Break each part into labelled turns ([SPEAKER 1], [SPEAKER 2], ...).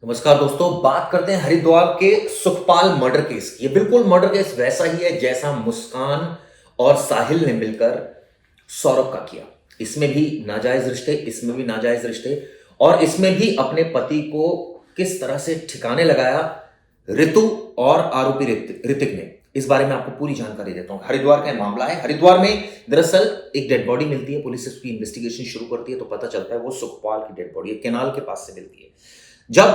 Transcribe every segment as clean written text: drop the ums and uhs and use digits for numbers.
[SPEAKER 1] नमस्कार दोस्तों, बात करते हैं हरिद्वार के सुखपाल मर्डर केस की। ये बिल्कुल मर्डर केस वैसा ही है जैसा मुस्कान और साहिल ने मिलकर सौरभ का किया। इसमें भी नाजायज रिश्ते, इसमें भी नाजायज रिश्ते, और इसमें भी अपने पति को किस तरह से ठिकाने लगाया ऋतु और आरोपी ऋतिक ने। इस बारे में आपको पूरी जानकारी देता हूं। हरिद्वार का मामला है। हरिद्वार में दरअसल एक डेड बॉडी मिलती है। पुलिस उसकी इन्वेस्टिगेशन शुरू करती है तो पता चलता है वो सुखपाल की डेड बॉडी है, केनाल के पास से मिलती है। जब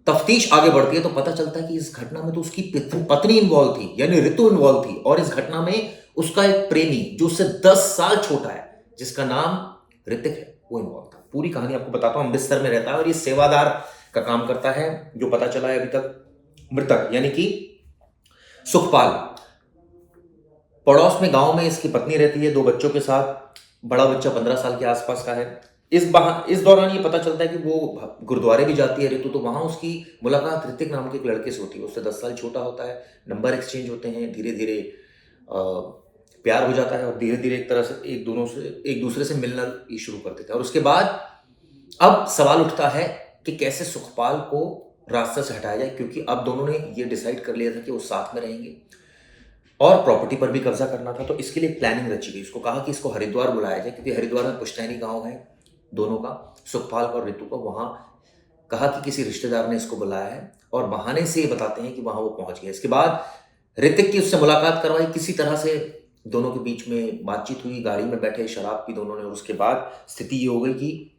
[SPEAKER 1] तफ्तीश आगे बढ़ती है तो पता चलता है कि इस घटना में तो उसकी पत्नी इन्वॉल्व थी, यानी ऋतु इन्वॉल्व थी, और इस घटना में उसका एक प्रेमी जो उससे 10 साल छोटा है, जिसका नाम ऋतिक है, वो इन्वॉल्व था। पूरी कहानी आपको बताता हूं। अमृतसर में रहता है और ये सेवादार का काम करता है। जो पता चला है अभी तक, मृतक यानी कि सुखपाल पड़ोस में गांव में इसकी पत्नी रहती है 2 बच्चों के साथ। बड़ा बच्चा 15 साल के आसपास का है। इस दौरान ये पता चलता है कि वो गुरुद्वारे भी जाती है ऋतु, तो वहां उसकी मुलाकात ऋतिक नाम के एक लड़के से होती है। उससे 10 साल छोटा होता है। नंबर एक्सचेंज होते हैं, धीरे धीरे प्यार हो जाता है और धीरे धीरे एक तरह से एक दूसरे से मिलना ही शुरू कर देते हैं। और उसके बाद अब सवाल उठता है कि कैसे सुखपाल को रास्ते से हटाया जाए, क्योंकि अब दोनों ने ये डिसाइड कर लिया था कि वो साथ में रहेंगे और प्रॉपर्टी पर भी कब्जा करना था। तो इसके लिए प्लानिंग रची गई। उसको कहा कि इसको हरिद्वार बुलाया जाए, क्योंकि हरिद्वार में पुश्तैनी गांव है दोनों का, सुखपाल का और ऋतु का। वहां कहा कि किसी रिश्तेदार ने इसको बुलाया है, और बहाने से ये बताते हैं कि वहां वो पहुंच गया। इसके बाद ऋतिक की उससे मुलाकात करवाई। किसी तरह से दोनों के बीच में बातचीत हुई, गाड़ी में बैठे शराब पी दोनों ने, और उसके बाद स्थिति ये हो गई कि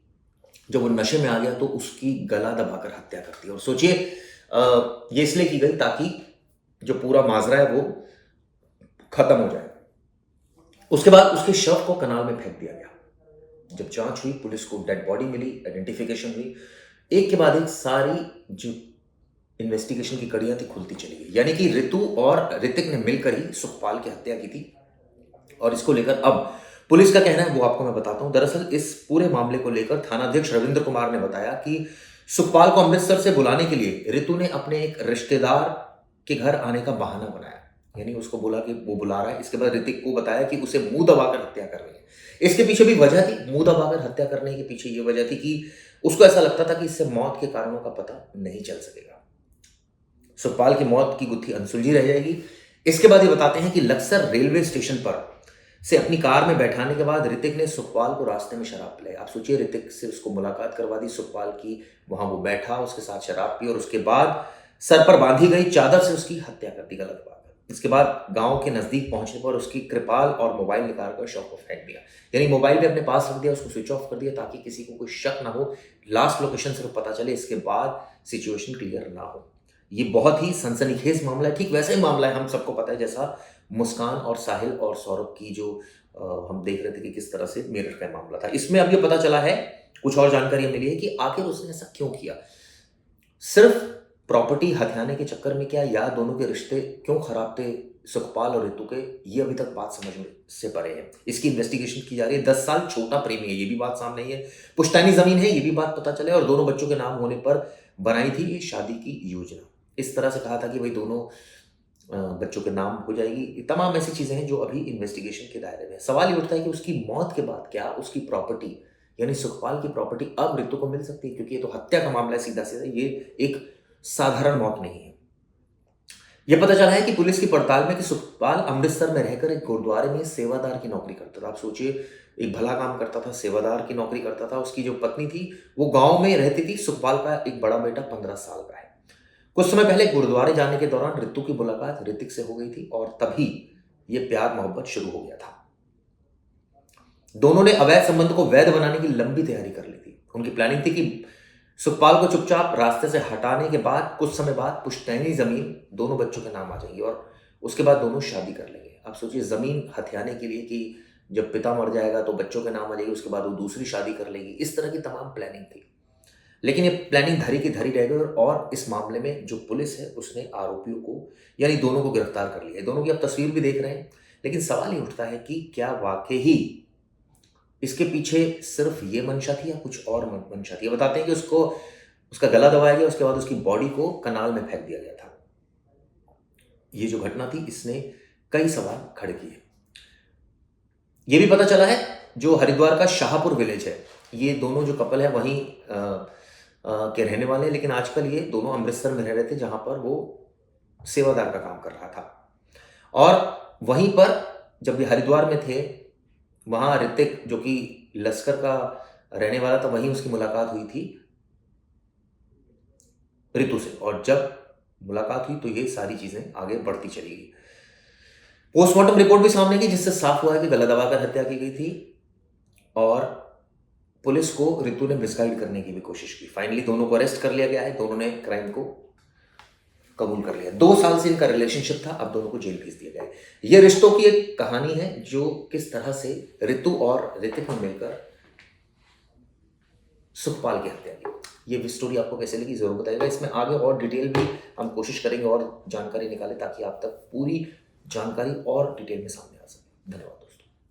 [SPEAKER 1] जब वो नशे में आ गया तो उसकी गला दबाकर हत्या कर दी। और सोचिए, ये इसलिए की गई ताकि जो पूरा माजरा है वो खत्म हो जाए। उसके बाद उसके शव को कनाल में फेंक दिया गया। जब जांच हुई, पुलिस को डेड बॉडी मिली, आइडेंटिफिकेशन हुई, एक के बाद एक सारी जो इन्वेस्टिगेशन की कड़ियां थी खुलती चली गई। यानी कि ऋतु और ऋतिक ने मिलकर ही सुखपाल की हत्या की थी। और इसको लेकर अब पुलिस का कहना है वो आपको मैं बताता हूं। दरअसल इस पूरे मामले को लेकर थानाध्यक्ष रविंद्र कुमार ने बताया कि सुखपाल को अमृतसर से बुलाने के लिए ऋतु ने अपने एक रिश्तेदार के घर आने का बहाना बनाया। यानी उसको बोला कि वो बुला रहा है। इसके बाद ऋतिक को बताया कि उसे मुंह दबाकर हत्या कर रही है। इसके पीछे भी वजह थी, मुंह दबाकर हत्या करने के पीछे ये वजह थी कि उसको ऐसा लगता था कि इससे मौत के कारणों का पता नहीं चल सकेगा, सुखपाल की मौत की गुत्थी अनसुलझी रह जाएगी। इसके बाद ये बताते हैं कि लक्सर रेलवे स्टेशन पर से अपनी कार में बैठाने के बाद ऋतिक ने सुखपाल को रास्ते में शराब पिलाई। आप सोचिए, ऋतिक से उसको मुलाकात करवा दी सुखपाल की, वहां वो बैठा, उसके साथ शराब पी, और उसके बाद सर पर बांधी गई चादर से उसकी हत्या कर दी, गला दबाकर। इसके बाद गांव के नजदीक पहुंचने पर उसकी कृपाल और मोबाइल निकालकर शव को फेंक दिया। यानी मोबाइल भी अपने पास रख दिया, उसको स्विच ऑफ कर दिया ताकि किसी को कोई शक ना हो, लास्ट लोकेशन सिर्फ पता चले, इसके बाद सिचुएशन क्लियर ना हो। ये बहुत ही सनसनीखेज मामला है। ठीक वैसा ही मामला है, हम सबको पता है, जैसा मुस्कान और साहिल और सौरभ की जो हम देख रहे थे कि किस तरह से मेरठ का मामला था। इसमें अब ये पता चला है, कुछ और जानकारी मिली है कि आखिर उसने ऐसा क्यों किया। सिर्फ प्रॉपर्टी हथियाने के चक्कर में क्या, या दोनों के रिश्ते क्यों खराब थे सुखपाल और ऋतु के, ये अभी तक बात समझ में से परे है। इसकी इन्वेस्टिगेशन की जा रही है। 10 साल छोटा प्रेमी है, ये भी बात सामने आई है। पुश्तैनी जमीन है, ये भी बात पता चले, और दोनों बच्चों के नाम होने पर बनाई थी ये शादी की योजना। इस तरह से कहा था कि भाई दोनों बच्चों के नाम हो जाएगी। ये तमाम ऐसी चीजें हैं जो अभी इन्वेस्टिगेशन के दायरे में है। सवाल ये उठता है कि उसकी मौत के बाद क्या उसकी प्रॉपर्टी, यानी सुखपाल की प्रॉपर्टी अब ऋतु को मिल सकती है, क्योंकि ये तो हत्या का मामला है सीधा सीधा, ये एक साधारण मौत नहीं है। यह पता चला है कि पुलिस की पड़ताल में कि सुखपाल अमृतसर में रहकर एक गुरुद्वारे में सेवादार की नौकरी करता था। आप सोचिए, एक भला काम करता था, सेवादार की नौकरी करता था। उसकी जो पत्नी थी वो गांव में रहती थी। सुखपाल का एक बड़ा बेटा 15 साल का है। कुछ समय पहले गुरुद्वारे जाने के दौरान ऋतु की मुलाकात ऋतिक से हो गई थी, और तभी यह प्यार मोहब्बत शुरू हो गया था। दोनों ने अवैध संबंध को वैध बनाने की लंबी तैयारी कर ली थी। उनकी प्लानिंग थी कि सुखपाल को चुपचाप रास्ते से हटाने के बाद कुछ समय बाद पुश्तैनी जमीन दोनों बच्चों के नाम आ जाएगी, और उसके बाद दोनों शादी कर लेंगे। आप सोचिए, जमीन हथियाने के लिए कि जब पिता मर जाएगा तो बच्चों के नाम आ जाएगी, उसके बाद वो दूसरी शादी कर लेगी। इस तरह की तमाम प्लानिंग थी, लेकिन ये प्लानिंग धरी की धरी रह गई। और इस मामले में जो पुलिस है उसने आरोपियों को, यानी दोनों को गिरफ्तार कर लिया है। दोनों की आप तस्वीर भी देख रहे हैं। लेकिन सवाल ये उठता है कि क्या वाकई ही इसके पीछे सिर्फ ये मंशा थी या कुछ और मंशा थी। ये बताते हैं कि उसका गला दबाया गया, उसके बाद उसकी बॉडी को कनाल में फेंक दिया गया था। ये जो घटना थी इसने कई सवाल खड़े किए। ये भी पता चला है जो हरिद्वार का शाहपुर विलेज है, ये दोनों जो कपल है वहीं के रहने वाले हैं, लेकिन आजकल ये दोनों अमृतसर में रह रहे थे, जहाँ पर वो सेवादार का काम कर रहा था। और वहीं पर जब ये हरिद्वार में थे, वहाँ ऋतिक, जो कि लश्कर का रहने वाला था, वहीं उसकी मुलाकात हुई थी ऋतु से। और जब मुलाकात हुई तो ये सारी चीज़ें आगे बढ़ती चली गई। पोस्टमार्टम रिपोर्ट भी सामने की, जिससे साफ हुआ है कि गला दबाकर हत्या की गई थी और पुलिस को ऋतु ने मिसगाइड करने की भी कोशिश की। फाइनली दोनों को अरेस्ट कर लिया गया है, दोनों ने क्राइम को कबूल कर लिया। 2 साल से इनका रिलेशनशिप था, अब दोनों को जेल भेज दिया गया है। यह रिश्तों की एक कहानी है, जो किस तरह से ऋतु और ऋतिक ने मिलकर सुखपाल की हत्या की। ये स्टोरी आपको कैसे लगी जरूर बताइएगा। इसमें आगे और डिटेल भी हम कोशिश करेंगे और जानकारी निकालें, ताकि आप तक पूरी जानकारी और डिटेल में सामने आ सके। धन्यवाद।